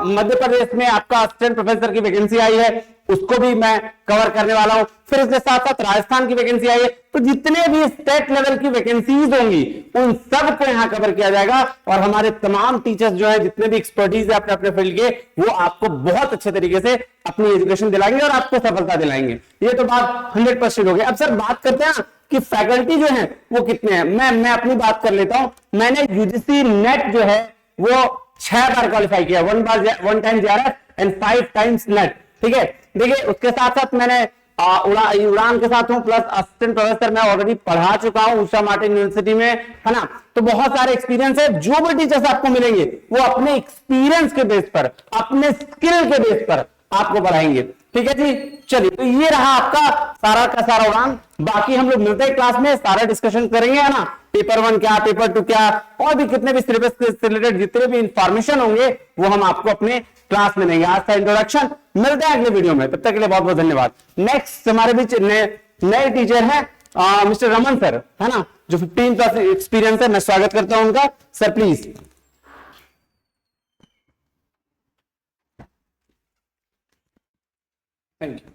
मध्य प्रदेश में आपका असिस्टेंट प्रोफेसर की वैकेंसी आई है, उसको भी मैं कवर करने वाला हूं। फिर इसके साथ साथ राजस्थान की वैकेंसी आई है। तो जितने भी स्टेट लेवल की वैकेंसीज होंगी उन सब को यहां कवर किया जाएगा और हमारे तमाम टीचर्स जो है, जितने भी एक्सपर्टीज है अपने अपने फील्ड के, वो आपको बहुत अच्छे तरीके से अपनी एजुकेशन दिलाएंगे और आपको सफलता दिलाएंगे। ये तो बात 100% हो गई। अब सर बात करते हैं कि फैकल्टी जो है वो कितने हैं। मैं अपनी बात कर लेता हूं। मैंने यूजीसी नेट जो है वो 6 बार क्वालिफाई किया, 1 time JRF and 5 times net, ठीक है। देखिए उसके साथ साथ मैंने उड़ान के साथ हूं, प्लस असिस्टेंट प्रोफेसर मैं ऑलरेडी पढ़ा चुका हूं उषा मार्टिन यूनिवर्सिटी में, है ना। तो बहुत सारे एक्सपीरियंस है। जो भी टीचर्स आपको मिलेंगे वो अपने एक्सपीरियंस के बेस पर, अपने स्किल के बेस पर आपको पढ़ाएंगे, ठीक है जी। चलिए, तो ये रहा आपका सारा का सारा उड़ान। बाकी हम लोग मिलते हैं क्लास में, सारा डिस्कशन करेंगे, है ना। पेपर 1 क्या, पेपर 2 क्या, और भी कितने भी सिलेबस से रिलेटेड जितने भी इंफॉर्मेशन होंगे वो हम आपको अपने क्लास में देंगे। आज का इंट्रोडक्शन, मिलते हैं अगले वीडियो में, तब तक के लिए बहुत बहुत धन्यवाद। नेक्स्ट हमारे बीच नए टीचर हैं मिस्टर रमन सर, है ना, जो 15+ एक्सपीरियंस है। मैं स्वागत करता हूं उनका। Sir please. Thank you.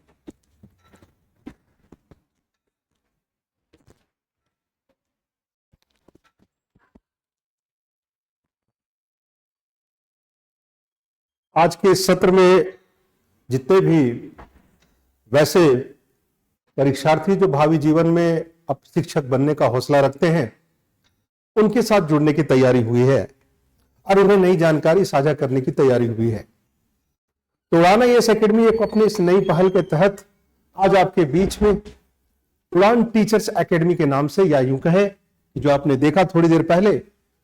आज के सत्र में जितने भी वैसे परीक्षार्थी जो भावी जीवन में अब शिक्षक बनने का हौसला रखते हैं, उनके साथ जुड़ने की तैयारी हुई है और उन्हें नई जानकारी साझा करने की तैयारी हुई है। तो उड़ान IAS एकेडमी एक अपनी इस नई पहल के तहत आज आपके बीच में उड़ान टीचर्स एकेडमी के नाम से, या यूं कहें जो आपने देखा थोड़ी देर पहले,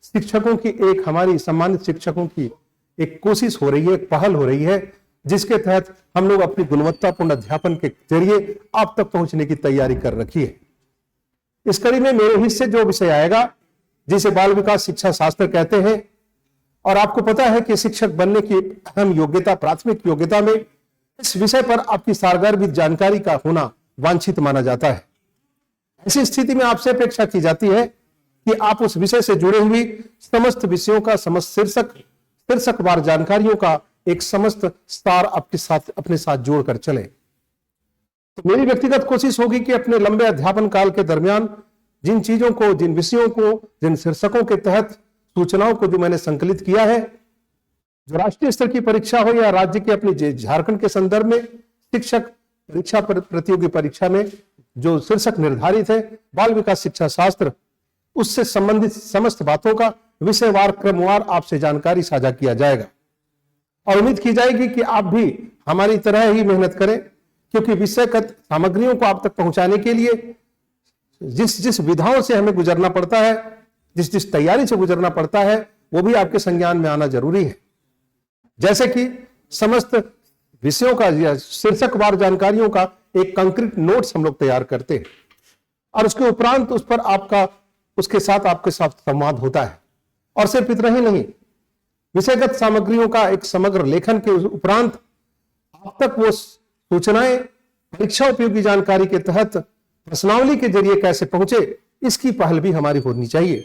शिक्षकों की एक, हमारी सम्मानित शिक्षकों की एक कोशिश हो रही है, एक पहल हो रही है, जिसके तहत हम लोग अपनी गुणवत्तापूर्ण अध्यापन के जरिए आप तक पहुंचने की तैयारी कर रखी है। इस कड़ी में मेरे हिस्से जो विषय आएगा, जिसे बाल विकास शिक्षा शास्त्र कहते हैं, और आपको पता है कि शिक्षक बनने की अहम योग्यता, प्राथमिक योग्यता में इस विषय पर आपकी सारगर्भित जानकारी का होना वांछित माना जाता है। ऐसी स्थिति में आपसे अपेक्षा की जाती है कि आप उस विषय से जुड़े हुई समस्त विषयों का, समस्त शीर्षकवार जानकारियों का एक समस्त सार आपके साथ, अपने साथ जोड़कर चले। तो मेरी व्यक्तिगत कोशिश होगी कि अपने लंबे अध्यापन काल के दरमियान जिन चीजों को, जिन विषयों को, जिन शीर्षकों के तहत सूचनाओं को जो मैंने संकलित किया है, जो राष्ट्रीय स्तर की परीक्षा हो या राज्य की अपनी झारखंड के संदर्भ में शिक्षक परीक्षा प्रतियोगी परीक्षा में जो शीर्षक निर्धारित है, बाल विकास शिक्षा शास्त्र, उससे संबंधित समस्त बातों का विषयवार, क्रमवार आपसे जानकारी साझा किया जाएगा। और उम्मीद की जाएगी कि आप भी हमारी तरह ही मेहनत करें, क्योंकि विषयगत सामग्रियों को आप तक पहुंचाने के लिए जिस जिस विधाओं से हमें गुजरना पड़ता है, जिस जिस तैयारी से गुजरना पड़ता है, वो भी आपके संज्ञान में आना जरूरी है। जैसे कि समस्त विषयों का या शीर्षकवार जानकारियों का एक कंक्रीट नोट्स हम लोग तैयार करते हैं, और उसके उपरांत उस पर उसके साथ आपके साथ संवाद होता है। और सिर्फ इतना ही नहीं, विषयगत सामग्रियों का एक समग्र लेखन के उपरांत आप तक वो सूचनाएं परीक्षा उपयोगी जानकारी के तहत प्रश्नावली के जरिए कैसे पहुंचे, इसकी पहल भी हमारी होनी चाहिए।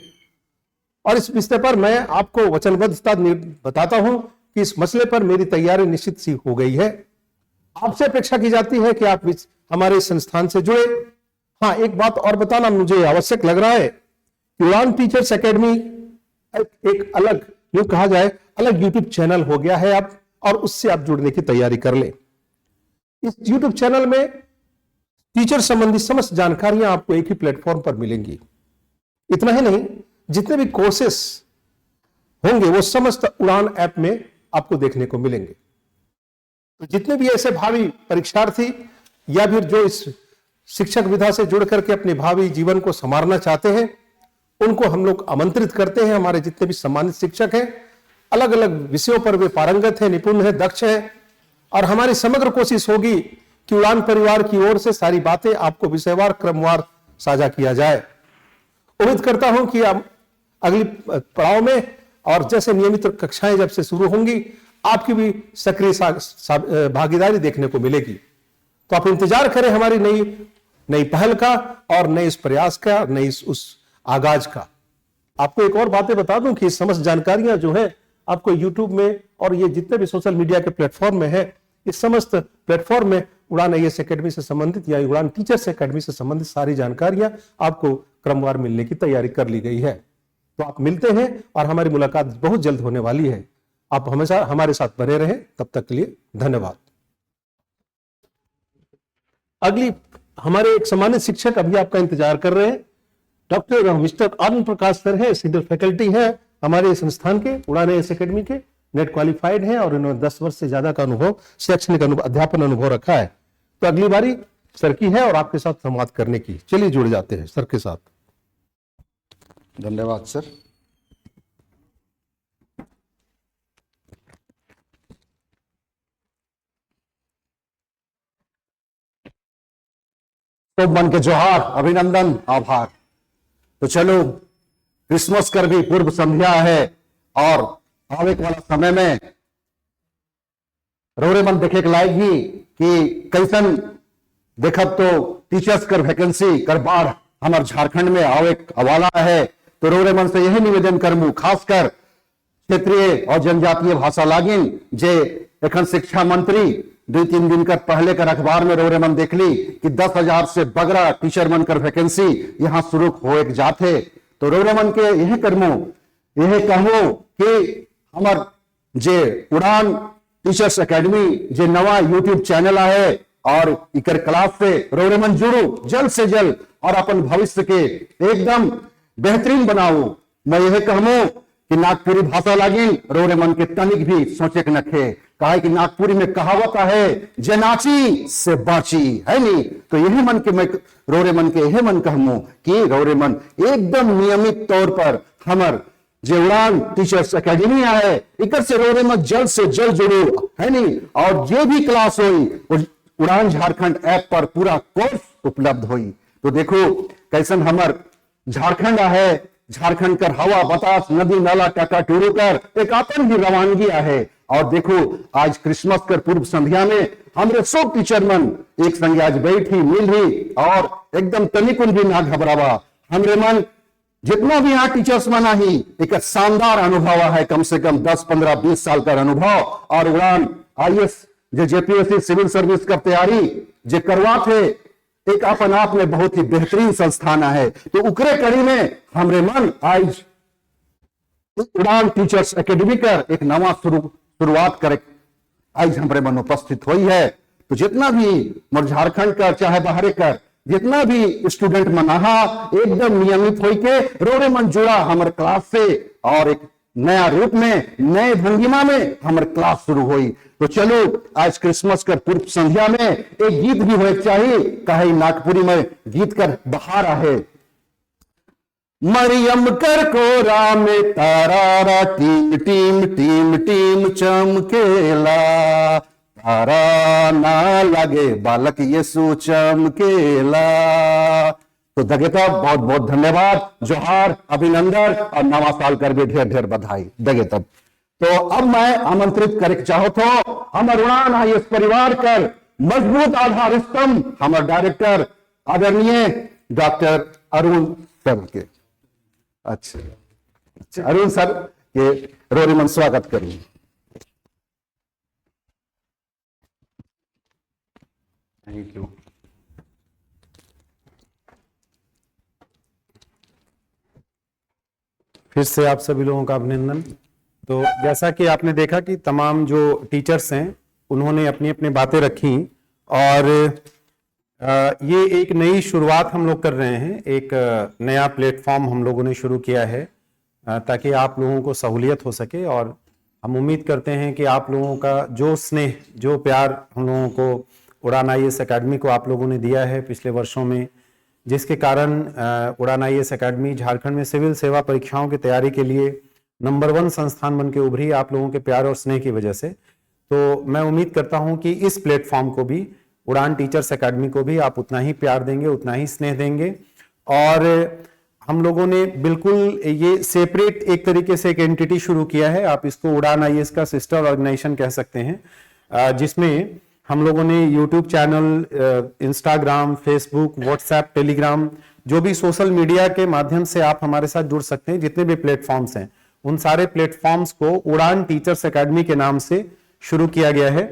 और इस विषय पर मैं आपको वचनबद्धता बताता हूं कि इस मसले पर मेरी तैयारी निश्चित सी हो गई है। आपसे अपेक्षा की जाती है कि आप हमारे संस्थान से जुड़े। हाँ, एक बात और बताना मुझे आवश्यक लग रहा है कि उड़ान टीचर्स एकेडमी एक अलग, यूं कहा जाए, अलग यूट्यूब चैनल हो गया है अब, और उससे आप जुड़ने की तैयारी कर ले। इस यूट्यूब चैनल में टीचर संबंधी समस्त जानकारियां आपको एक ही प्लेटफॉर्म पर मिलेंगी। इतना ही नहीं, जितने भी कोर्सेस होंगे वो समस्त उड़ान ऐप में आपको देखने को मिलेंगे। तो जितने भी ऐसे भावी परीक्षार्थी या फिर जो इस शिक्षक विधा से जुड़ करके अपने भावी जीवन को संवारना चाहते हैं, उनको हम लोग आमंत्रित करते हैं। हमारे जितने भी सम्मानित शिक्षक हैं, अलग अलग विषयों पर वे पारंगत हैं, निपुण हैं, दक्ष हैं, और हमारी समग्र कोशिश होगी कि उड़ान परिवार की ओर से सारी बातें आपको विषयवार, क्रमवार साझा किया जाए। उम्मीद करता हूं कि अगली पड़ाव में और जैसे नियमित कक्षाएं जब से शुरू होंगी, आपकी भी सक्रिय भागीदारी देखने को मिलेगी। तो आप इंतजार करें हमारी नई पहल का, और नए इस प्रयास का, नई उस आगाज का। आपको एक और बातें बता दूं कि समस्त जानकारियां जो है आपको YouTube में और ये जितने भी सोशल मीडिया के प्लेटफॉर्म में है, इस समस्त प्लेटफॉर्म में उड़ान IAS एकेडमी से संबंधित या उड़ान टीचर्स एकेडमी से संबंधित सारी जानकारियां आपको क्रमवार मिलने की तैयारी कर ली गई है। तो आप मिलते हैं और हमारी मुलाकात बहुत जल्द होने वाली है। आप हमेशा हमारे साथ बने रहें। तब तक के लिए धन्यवाद। अगली हमारे एक सम्मानित शिक्षक अभी आपका इंतजार कर रहे हैं। Doctor mister Anand Prakash sir है, सीनियर फैकल्टी है हमारे संस्थान के, उड़ान IAS एकेडमी के, नेट क्वालिफाइड है और इन्होंने 10 वर्ष से ज्यादा का अनुभव, शैक्षणिक अध्यापन अनुभव रखा है। तो अगली बारी सर की है और आपके साथ संवाद करने की। चलिए जुड़ जाते हैं सर के साथ। धन्यवाद सर। तो मन के जोहार, अभिनंदन, आभार। तो चलो, क्रिसमस कर भी पूर्व संध्या है और आवे वाला समय में रोरे मन देखे के लायक ही कि कैसन देखब तो टीचर्स कर वैकेंसी कर बाढ़ हमारे झारखंड में आवे वाला है। तो रोरे मन से यही निवेदन करमू, खासकर क्षेत्रीय और जनजातीय भाषा लागिन जे एखन शिक्षा मंत्री 2-3 दिन कर पहले कर अखबार में रोरे मन देख ली कि 10,000 से बगरा टीचर मन कर वैकेंसी यहाँ शुरू हो जाते। तो रोरे मन के यह करमू, यह कहूँ कि हमार जे उड़ान टीचर्स एकेडमी जे नवा यूट्यूब चैनल है और इकर क्लास से रोरे मन जुड़ू जल्द से जल्द और अपन भविष्य के एकदम बेहतरीन बनाओ। मैं यह कहूं कि नागपुरी भाषा लागी रोरे मन के तनिक भी सोचे के नखे, काहे कि नागपुरी में कहावत है जे नाची से बाची है नी। तो यही मन के मैं रोरे मन के यही मन कहूं कि रोरे मन एकदम नियमित तौर पर हमर जे उड़ान टीचर्स एकेडमी है इकर से रोरे मन जल्द से जल्द जुड़ो है नी। और जे भी क्लास हुई उड़ान झारखंड ऐप पर पूरा कोर्स उपलब्ध हुई। तो देखो कैसन हमर झारखंड है, झारखंड कर हवा बतास नदी नाला टाका टूरू कर एक अपन भी रवानगी है। और देखो आज क्रिसमस कर पूर्व संध्या में हमरे सब टीचर मन एक संग आज बैठी मिल रही और एकदम तनिकुन भी ना घबरावा। हमरे मन जितना भी यहाँ टीचर्स मना ही एक शानदार अनुभव है, कम से कम 10, 15, 20 साल का अनुभव। और उड़ान IAS जो JPSC सिविल सर्विस का तैयारी जो करवा थे एक अपन आप में बहुत ही बेहतरीन संस्थान है। तो उकरे कड़ी में हमरे मन आज उड़ान टीचर्स एकेडमी कर एक नवा शुरुआत करे आज हमरे मन उपस्थित हुई है। तो जितना भी मोर झारखंड का चाहे बाहर कर जितना भी स्टूडेंट मनाहा एकदम नियमित होई के रोरे मन जुड़ा हमारे क्लास से और एक नया रूप में नए भंगिमा में हमारे क्लास शुरू हुई। तो चलो आज क्रिसमस का पूर्व संध्या में एक गीत भी होना चाहिए, कहे नागपुरी में गीत कर बहार है। मरियम कर कोरा में तारा टीम टीम टीम टीम चमकेला, तारा ना लगे बालक यीशु चमकेला। तो दगेता बहुत बहुत धन्यवाद, जोहार, अभिनंदन और नवा साल कर भी ढेर ढेर बधाई दगेता। तो अब मैं आमंत्रित करे चाहो तो हमारे उड़ान IAS परिवार कर मजबूत आधार स्तंभ हमारे डायरेक्टर आदरणीय डॉक्टर अरुण सर के अच्छा अरुण सर के रोरी मन स्वागत करूं। Thank you. फिर से आप सभी लोगों का अभिनंदन। तो जैसा कि आपने देखा कि तमाम जो टीचर्स हैं उन्होंने अपनी अपनी बातें रखी और ये एक नई शुरुआत हम लोग कर रहे हैं, एक नया प्लेटफॉर्म हम लोगों ने शुरू किया है ताकि आप लोगों को सहूलियत हो सके। और हम उम्मीद करते हैं कि आप लोगों का जो स्नेह जो प्यार हम लोगों को उड़ान IAS एकेडमी को आप लोगों ने दिया है पिछले वर्षों में, जिसके कारण उड़ान IAS एकेडमी झारखंड में सिविल सेवा परीक्षाओं की तैयारी के लिए नंबर 1 संस्थान बन के उभरी आप लोगों के प्यार और स्नेह की वजह से। तो मैं उम्मीद करता हूं कि इस प्लेटफॉर्म को भी उड़ान टीचर्स एकेडमी को भी आप उतना ही प्यार देंगे, उतना ही स्नेह देंगे। और हम लोगों ने बिल्कुल ये सेपरेट एक तरीके से एक एंटिटी शुरू किया है, आप इसको उड़ान IAS का सिस्टर ऑर्गेनाइजेशन कह सकते हैं, जिसमें हम लोगों ने YouTube channel, Instagram, Facebook, WhatsApp, Telegram, जो भी सोशल मीडिया के माध्यम से आप हमारे साथ जुड़ सकते हैं, जितने भी प्लेटफॉर्म्स हैं उन सारे प्लेटफॉर्म्स को उड़ान टीचर्स एकेडमी के नाम से शुरू किया गया है।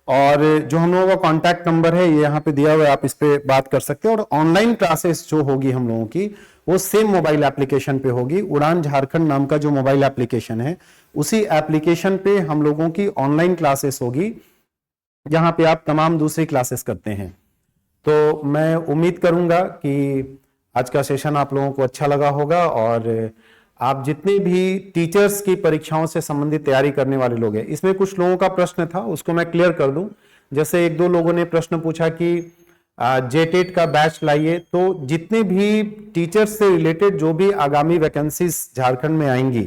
और जो हम लोगों का कॉन्टैक्ट नंबर है ये यहाँ पे दिया हुआ है, आप इस पे बात कर सकते हैं। और ऑनलाइन क्लासेस जो होगी हम लोगों की वो सेम मोबाइल एप्लीकेशन पे होगी। उड़ान झारखंड नाम का जो मोबाइल एप्लीकेशन है उसी एप्लीकेशन पे हम लोगों की ऑनलाइन क्लासेस होगी, जहां पे आप तमाम दूसरी क्लासेस करते हैं। तो मैं उम्मीद करूंगा कि आज का सेशन आप लोगों को अच्छा लगा होगा और आप जितने भी टीचर्स की परीक्षाओं से संबंधित तैयारी करने वाले लोग हैं, इसमें कुछ लोगों का प्रश्न था उसको मैं क्लियर कर दूं। जैसे 1-2 लोगों ने प्रश्न पूछा कि JTET का बैच लाइए, तो जितने भी टीचर्स से रिलेटेड जो भी आगामी वैकेंसीज झारखंड में आएंगी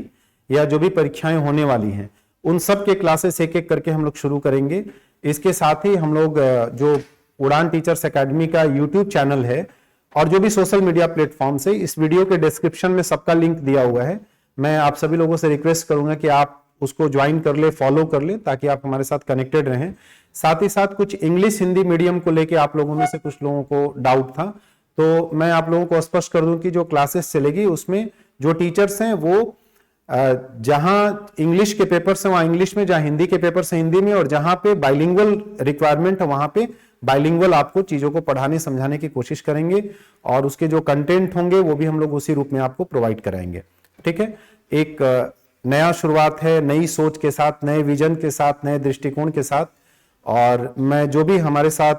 या जो भी परीक्षाएं होने वाली हैं उन सब के क्लासेस एक एक करके हम लोग शुरू करेंगे। इसके साथ ही हम लोग जो उड़ान टीचर्स एकेडमी का यूट्यूब चैनल है और जो भी सोशल मीडिया प्लेटफॉर्म से, इस वीडियो के डिस्क्रिप्शन में सबका लिंक दिया हुआ है। मैं आप सभी लोगों से रिक्वेस्ट करूंगा कि आप उसको ज्वाइन कर ले, फॉलो कर ले, ताकि आप हमारे साथ कनेक्टेड रहें। साथ ही साथ कुछ इंग्लिश हिंदी मीडियम को लेके आप लोगों में से कुछ लोगों को डाउट था, तो मैं आप लोगों को स्पष्ट कर दूं कि जो क्लासेस चलेगी उसमें जो टीचर्स हैं वो जहां इंग्लिश के पेपर से वहां इंग्लिश में, जहां हिंदी के पेपर से हिंदी में, और जहां पे बाइलिंगुअल रिक्वायरमेंट है वहां पे बाइलिंगुअल आपको चीजों को पढ़ाने समझाने की कोशिश करेंगे। और उसके जो कंटेंट होंगे वो भी हम लोग उसी रूप में आपको प्रोवाइड कराएंगे। ठीक है, एक नया शुरुआत है, नई सोच के साथ, नए विजन के साथ, नए दृष्टिकोण के साथ। और मैं जो भी हमारे साथ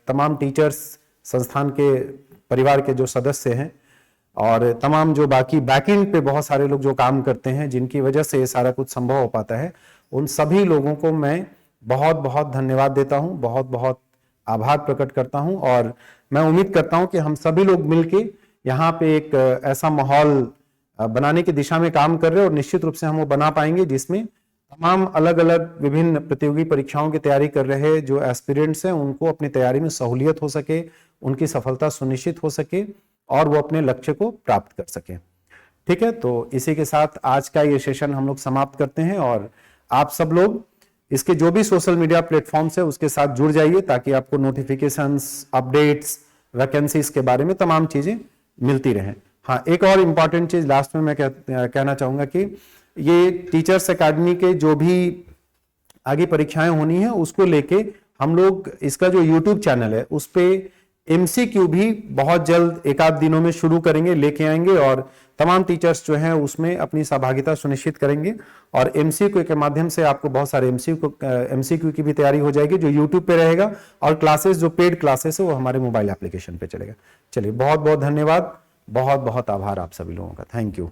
तमाम टीचर्स, संस्थान के परिवार के जो सदस्य हैं और तमाम जो बाकी बैकएंड पे बहुत सारे लोग जो काम करते हैं, जिनकी वजह से ये सारा कुछ संभव हो पाता है, उन सभी लोगों को मैं बहुत बहुत धन्यवाद देता हूं, बहुत बहुत आभार प्रकट करता हूं। और मैं उम्मीद करता हूं कि हम सभी लोग मिलके यहाँ पे एक ऐसा माहौल बनाने की दिशा में काम कर रहे हैं और निश्चित रूप से हम वो बना पाएंगे जिसमें तमाम अलग अलग विभिन्न प्रतियोगी परीक्षाओं की तैयारी कर रहे जो एस्पिरेंट्स हैं उनको अपनी तैयारी में सहूलियत हो सके, उनकी सफलता सुनिश्चित हो सके और वो अपने लक्ष्य को प्राप्त कर सके। ठीक है, तो इसी के साथ आज का ये सेशन हम लोग समाप्त करते हैं और आप सब लोग इसके जो भी सोशल मीडिया प्लेटफॉर्म्स है उसके साथ जुड़ जाइए ताकि आपको नोटिफिकेशंस, अपडेट्स, वैकेंसीज के बारे में तमाम चीजें मिलती रहें। हाँ, एक और इम्पॉर्टेंट चीज लास्ट में मैं कहना चाहूंगा कि ये टीचर्स एकेडमी के जो भी आगे परीक्षाएं होनी है उसको लेके हम लोग इसका जो यूट्यूब चैनल है उस पे एमसीक्यू भी बहुत जल्द एक आध दिनों में शुरू करेंगे, लेके आएंगे और तमाम टीचर्स जो हैं उसमें अपनी सहभागिता सुनिश्चित करेंगे और एमसीक्यू के माध्यम से आपको बहुत सारे एमसीक्यू की भी तैयारी हो जाएगी जो यूट्यूब पे रहेगा और क्लासेस जो पेड क्लासेस है वो हमारे मोबाइल एप्लीकेशन पे चलेगा। चलिए, बहुत बहुत धन्यवाद, बहुत बहुत आभार आप सभी लोगों का। Thank you.